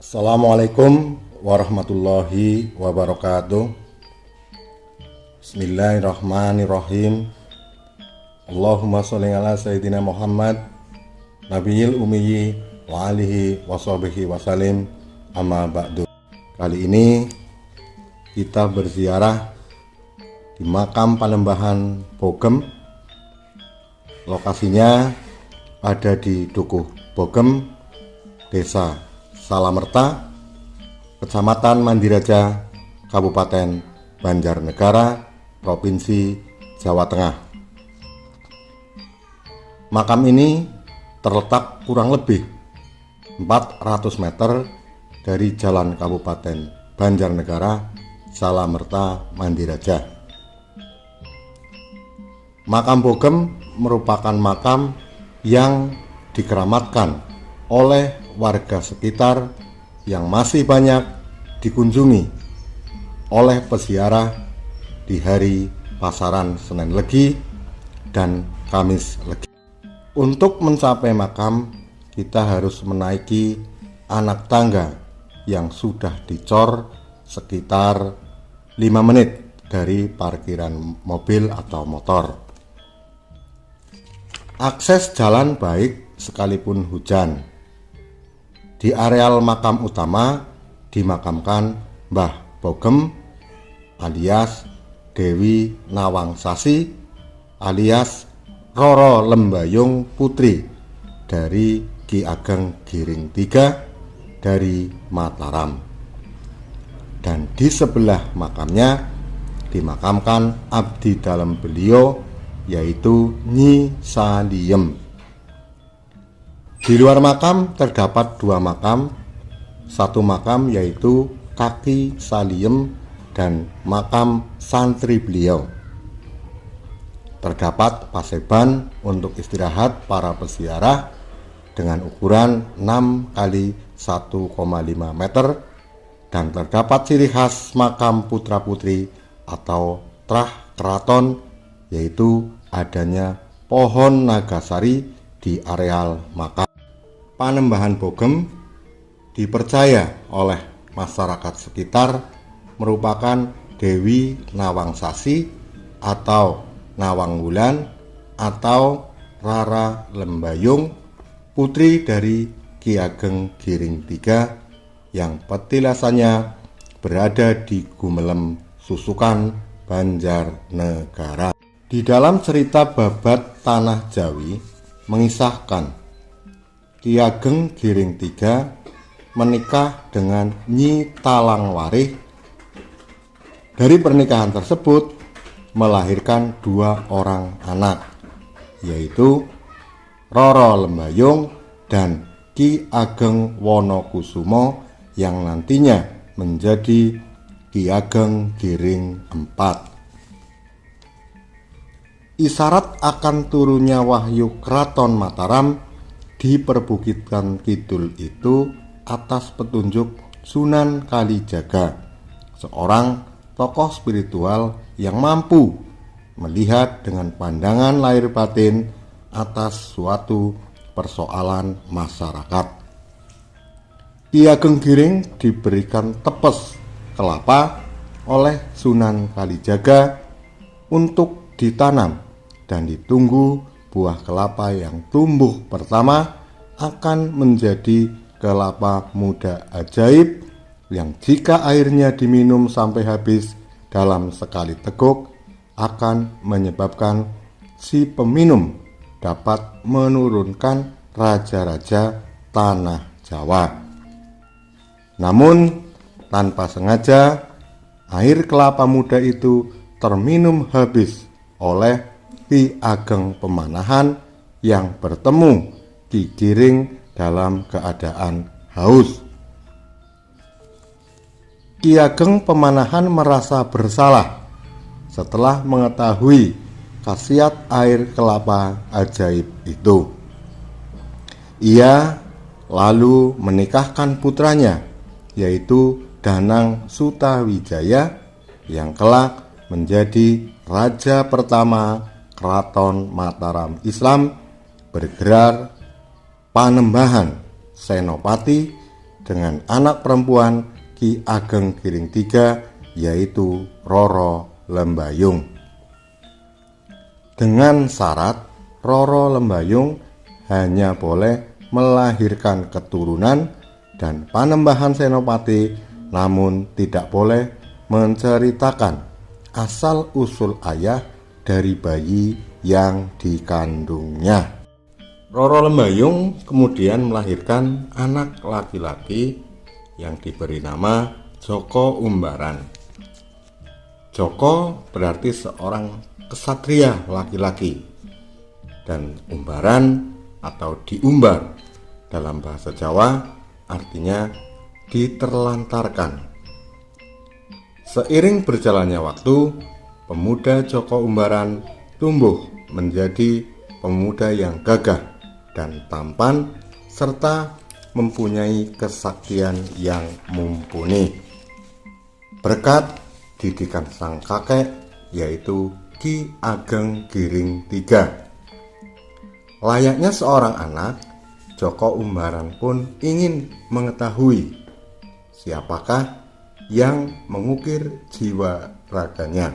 Assalamualaikum warahmatullahi wabarakatuh. Bismillahirrahmanirrahim. Allahumma sholli ala sayyidina Muhammad nabiyil ummiyi wa alihi wa sahbihi wasallim, amma ba'du. Kali ini kita berziarah di makam Panembahan Bogem. Lokasinya ada di Dukuh Bogem, Desa Salamerta, Kecamatan Mandiraja, Kabupaten Banjarnegara, Provinsi Jawa Tengah. Makam ini terletak kurang lebih 400 meter dari Jalan Kabupaten Banjarnegara, Salamerta, Mandiraja. Makam Bogem merupakan makam yang dikeramatkan oleh warga sekitar yang masih banyak dikunjungi oleh peziarah di hari pasaran Senin Legi dan Kamis Legi. Untuk mencapai makam, kita harus menaiki anak tangga yang sudah dicor sekitar 5 menit dari parkiran mobil atau motor. Akses jalan baik sekalipun hujan. Di areal makam utama dimakamkan Mbah Bogem alias Dewi Nawangsasi alias Roro Lembayung Putri dari Ki Ageng Giring III dari Mataram. Dan di sebelah makamnya dimakamkan abdi dalam beliau, yaitu Nyi Saliem. Di luar makam terdapat 2 makam. Satu makam yaitu Kaki Saliem dan makam santri beliau. Terdapat paseban untuk istirahat para peziarah dengan ukuran 6 kali 1,5 meter, dan terdapat ciri khas makam putra putri atau trah keraton, yaitu adanya pohon nagasari di areal makam. Panembahan Bogem dipercaya oleh masyarakat sekitar merupakan Dewi Nawangsasi atau Nawangwulan atau Rara Lembayung, putri dari Ki Ageng Giring III yang petilasannya berada di Gumelem, Susukan, Banjarnegara. Di dalam cerita Babat Tanah Jawi mengisahkan Ki Ageng Giring III menikah dengan Nyi Talangwarih. Dari pernikahan tersebut melahirkan 2 orang anak, yaitu Roro Lembayung dan Ki Ageng Wonokusumo yang nantinya menjadi Ki Ageng Giring IV. Isyarat akan turunnya wahyu Keraton Mataram di Perbukitan Kidul itu atas petunjuk Sunan Kalijaga, seorang tokoh spiritual yang mampu melihat dengan pandangan lahir batin atas suatu persoalan masyarakat. Ki Ageng Giring diberikan tepes kelapa oleh Sunan Kalijaga untuk ditanam dan ditunggu buah kelapa yang tumbuh pertama akan menjadi kelapa muda ajaib yang jika airnya diminum sampai habis dalam sekali teguk akan menyebabkan si peminum dapat menurunkan raja-raja tanah Jawa. Namun tanpa sengaja air kelapa muda itu terminum habis oleh Ki Ageng Pemanahan yang bertemu Ki Giring dalam keadaan haus. Ki Ageng Pemanahan merasa bersalah setelah mengetahui khasiat air kelapa ajaib itu. Ia lalu menikahkan putranya, yaitu Danang Sutawijaya, yang kelak menjadi raja pertama Keraton Mataram Islam bergelar Panembahan Senopati dengan anak perempuan Ki Ageng Giring III, yaitu Roro Lembayung. Dengan syarat Roro Lembayung hanya boleh melahirkan keturunan dan Panembahan Senopati, namun tidak boleh menceritakan asal-usul ayah dari bayi yang dikandungnya. Roro Lembayung kemudian melahirkan anak laki-laki yang diberi nama Joko Umbaran. Joko berarti seorang kesatria laki-laki, dan umbaran atau diumbar dalam bahasa Jawa artinya diterlantarkan. Seiring berjalannya waktu, pemuda Joko Umbaran tumbuh menjadi pemuda yang gagah dan tampan serta mempunyai kesaktian yang mumpuni. Berkat didikan sang kakek, yaitu Ki Ageng Giring III. Layaknya seorang anak, Joko Umbaran pun ingin mengetahui siapakah yang mengukir jiwa raganya.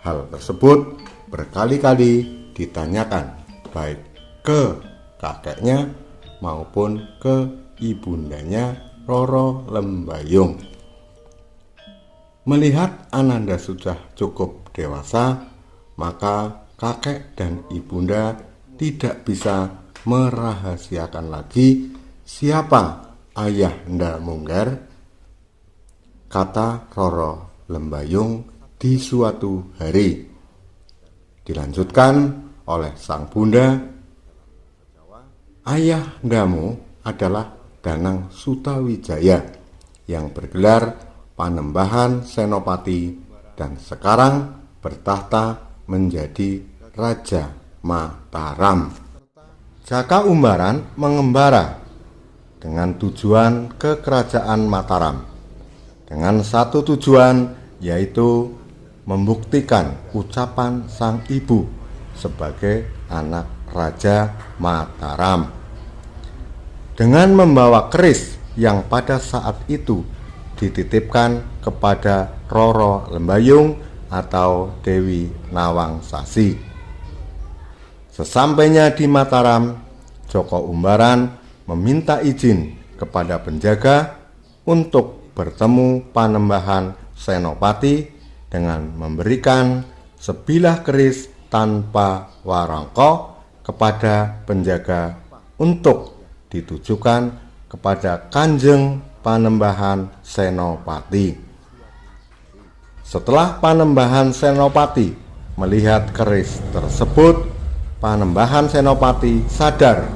Hal tersebut berkali-kali ditanyakan baik ke kakeknya maupun ke ibundanya Roro Lembayung. Melihat Ananda sudah cukup dewasa, maka kakek dan ibunda tidak bisa merahasiakan lagi siapa ayah Nda Munggar, kata Roro Lembayung di suatu hari. Dilanjutkan oleh sang bunda, ayah Ndamu adalah Danang Sutawijaya yang bergelar Panembahan Senopati dan sekarang bertahta menjadi Raja Mataram. Jaka Umbaran mengembara dengan tujuan ke Kerajaan Mataram dengan satu tujuan, yaitu membuktikan ucapan sang ibu sebagai anak Raja Mataram. Dengan membawa keris yang pada saat itu dititipkan kepada Roro Lembayung atau Dewi Nawangsasi. Sesampainya di Mataram, Joko Umbaran meminta izin kepada penjaga untuk bertemu Panembahan Senopati dengan memberikan sebilah keris tanpa warangka kepada penjaga untuk ditujukan kepada Kanjeng Panembahan Senopati. Setelah Panembahan Senopati melihat keris tersebut, Panembahan Senopati sadar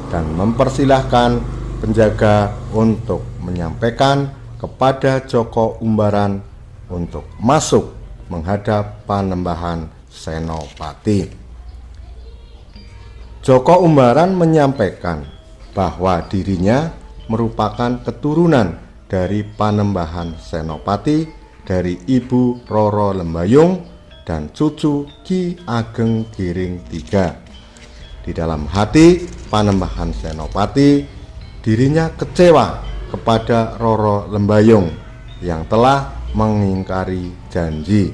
dan mempersilahkan penjaga untuk menyampaikan kepada Joko Umbaran untuk masuk menghadap Panembahan Senopati. Joko Umbaran menyampaikan bahwa dirinya merupakan keturunan dari Panembahan Senopati dari Ibu Roro Lembayung dan cucu Ki Ageng Giring III. Di dalam hati Panembahan Senopati, dirinya kecewa kepada Roro Lembayung yang telah mengingkari janji,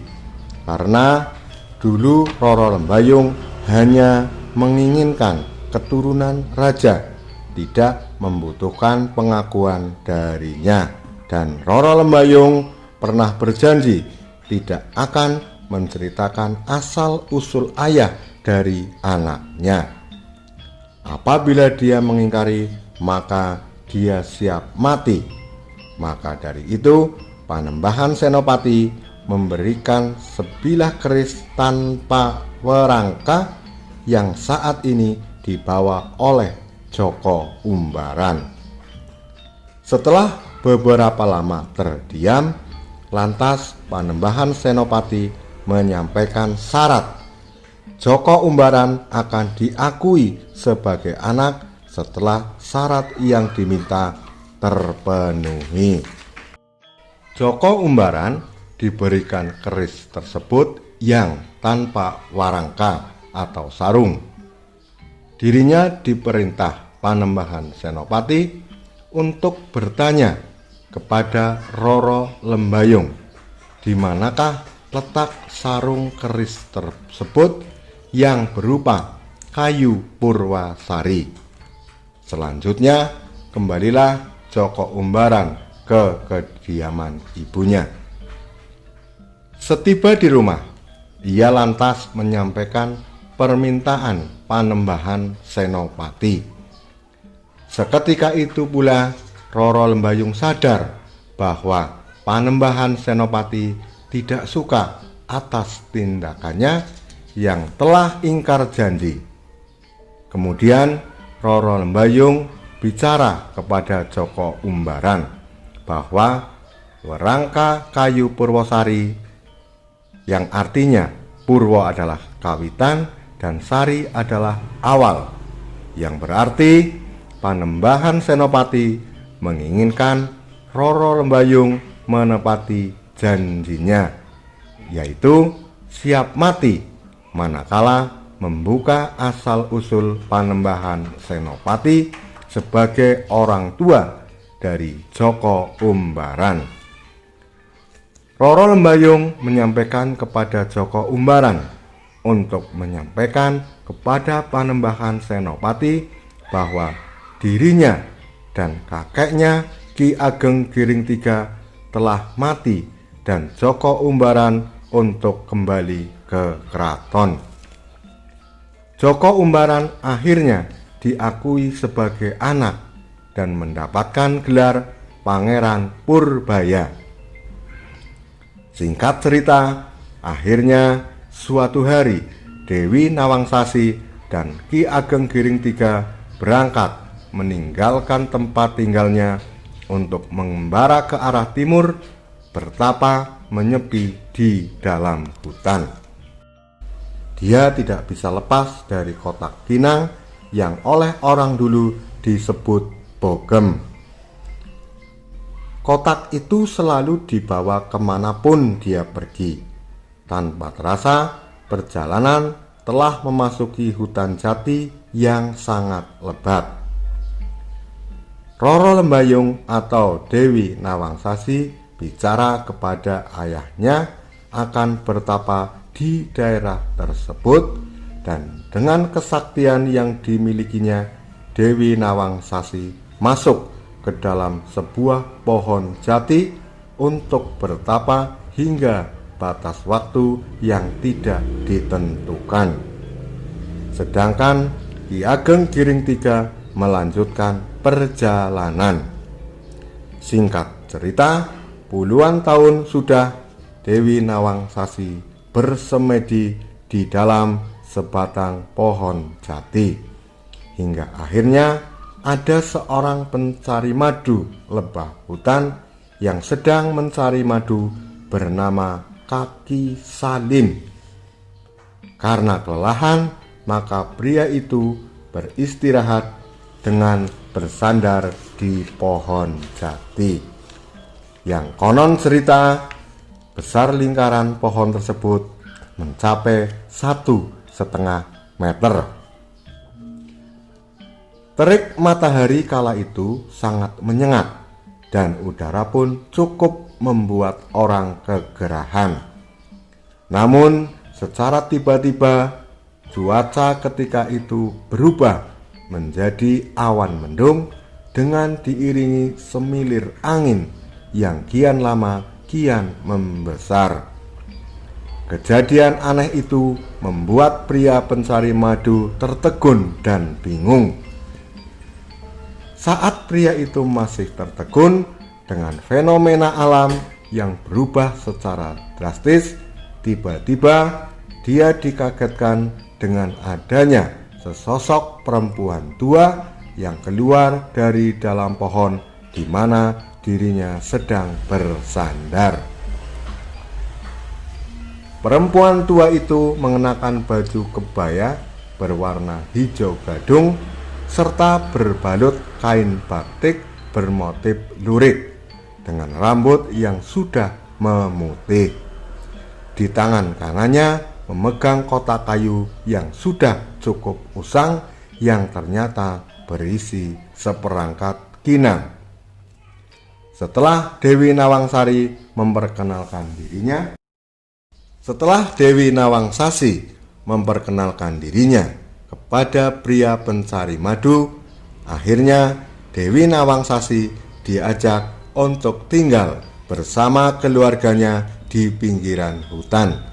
karena dulu Roro Lembayung hanya menginginkan keturunan raja, tidak membutuhkan pengakuan darinya, dan Roro Lembayung pernah berjanji tidak akan menceritakan asal-usul ayah dari anaknya. Apabila dia mengingkari, maka dia siap mati. Maka dari itu, Panembahan Senopati memberikan sebilah keris tanpa werangka yang saat ini dibawa oleh Joko Umbaran. Setelah beberapa lama terdiam, lantas Panembahan Senopati menyampaikan syarat Joko Umbaran akan diakui sebagai anak setelah syarat yang diminta terpenuhi. Joko Umbaran diberikan keris tersebut yang tanpa warangka atau sarung. Dirinya diperintah Panembahan Senopati untuk bertanya kepada Roro Lembayung, di manakah letak sarung keris tersebut yang berupa kayu Purwasari. Selanjutnya, kembalilah Joko Umbaran ke kediaman ibunya. Setiba di rumah, ia lantas menyampaikan permintaan Panembahan Senopati. Seketika itu pula Roro Lembayung sadar bahwa Panembahan Senopati tidak suka atas tindakannya yang telah ingkar janji. Kemudian Roro Lembayung bicara kepada Joko Umbaran bahwa werangka kayu Purwosari, yang artinya Purwo adalah kawitan dan Sari adalah awal, yang berarti Panembahan Senopati menginginkan Roro Lembayung menepati janjinya, yaitu siap mati manakala membuka asal-usul Panembahan Senopati sebagai orang tua dari Joko Umbaran. Roro Lembayung menyampaikan kepada Joko Umbaran untuk menyampaikan kepada Panembahan Senopati bahwa dirinya dan kakeknya Ki Ageng Giring III telah mati dan Joko Umbaran untuk kembali ke keraton. Joko Umbaran akhirnya diakui sebagai anak dan mendapatkan gelar Pangeran Purbaya. Singkat cerita, akhirnya suatu hari Dewi Nawangsasi dan Ki Ageng Giring III berangkat meninggalkan tempat tinggalnya untuk mengembara ke arah timur, bertapa menyepi di dalam hutan. Dia tidak bisa lepas dari kotak kinang yang oleh orang dulu disebut bogem. Kotak itu selalu dibawa kemanapun dia pergi. Tanpa terasa, perjalanan telah memasuki hutan jati yang sangat lebat. Roro Lembayung atau Dewi Nawangsasi bicara kepada ayahnya akan bertapa di daerah tersebut, dan dengan kesaktian yang dimilikinya, Dewi Nawangsasi masuk ke dalam sebuah pohon jati untuk bertapa hingga batas waktu yang tidak ditentukan. Sedangkan Ki Ageng Giring III melanjutkan perjalanan. Singkat cerita, puluhan tahun sudah Dewi Nawangsasi bersemedi di dalam sebatang pohon jati, hingga akhirnya ada seorang pencari madu lebah hutan yang sedang mencari madu bernama Kaki Salim. Karena kelelahan, maka pria itu beristirahat dengan bersandar di pohon jati, yang konon cerita besar lingkaran pohon tersebut mencapai 1,5 meter. Terik matahari kala itu sangat menyengat dan udara pun cukup membuat orang kegerahan. Namun secara tiba-tiba cuaca ketika itu berubah menjadi awan mendung dengan diiringi semilir angin yang kian lama kian membesar. Kejadian aneh itu membuat pria pencari madu tertegun dan bingung. Saat pria itu masih tertegun dengan fenomena alam yang berubah secara drastis, tiba-tiba dia dikagetkan dengan adanya sesosok perempuan tua yang keluar dari dalam pohon di mana dirinya sedang bersandar. Perempuan tua itu mengenakan baju kebaya berwarna hijau gadung serta berbalut kain batik bermotif lurik dengan rambut yang sudah memutih. Di tangan kanannya memegang kotak kayu yang sudah cukup usang yang ternyata berisi seperangkat kinang. Setelah Dewi Nawangsari memperkenalkan dirinya, kepada pria pencari madu, akhirnya Dewi Nawangsasi diajak untuk tinggal bersama keluarganya di pinggiran hutan.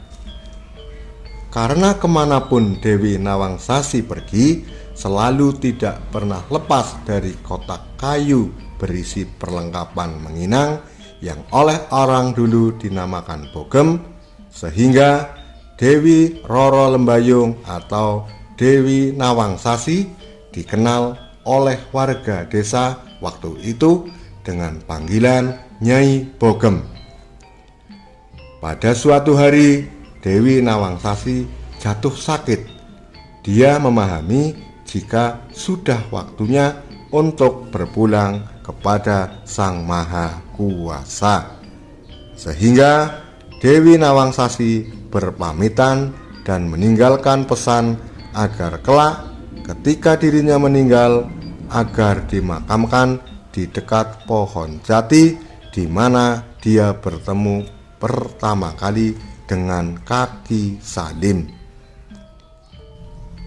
Karena kemanapun Dewi Nawangsasi pergi, selalu tidak pernah lepas dari kotak kayu berisi perlengkapan menginang yang oleh orang dulu dinamakan bogem, sehingga Dewi Roro Lembayung atau Dewi Nawangsasi dikenal oleh warga desa waktu itu dengan panggilan Nyai Bogem. Pada suatu hari, Dewi Nawangsasi jatuh sakit. Dia memahami jika sudah waktunya untuk berpulang kepada Sang Maha Kuasa, sehingga Dewi Nawangsasi berpamitan dan meninggalkan pesan agar kelak ketika dirinya meninggal agar dimakamkan di dekat pohon jati di mana dia bertemu pertama kali dengan Kaki Salim.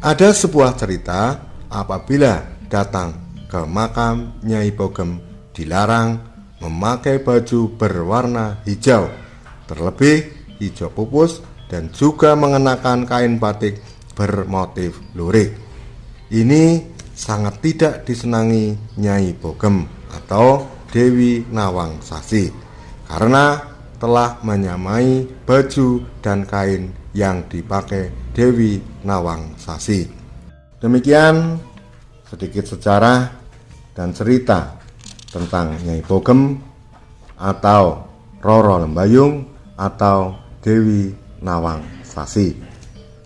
Ada sebuah cerita apabila datang ke makam Nyai Bogem dilarang memakai baju berwarna hijau, terlebih hijau pupus, dan juga mengenakan kain batik bermotif lurik. Ini sangat tidak disenangi Nyai Bogem atau Dewi Nawangsasi karena telah menyamai baju dan kain yang dipakai Dewi Nawangsasi. Demikian sedikit sejarah dan cerita tentang Nyai Bogem atau Roro Lembayung atau Dewi Nawangsasi.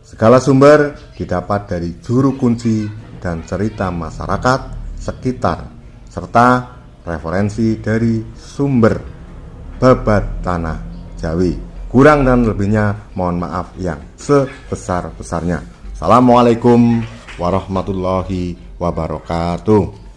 Segala sumber didapat dari juru kunci dan cerita masyarakat sekitar serta referensi dari sumber babat tanah Jawi. Kurang dan lebihnya mohon maaf yang sebesar-besarnya. Assalamualaikum warahmatullahi wabarakatuh.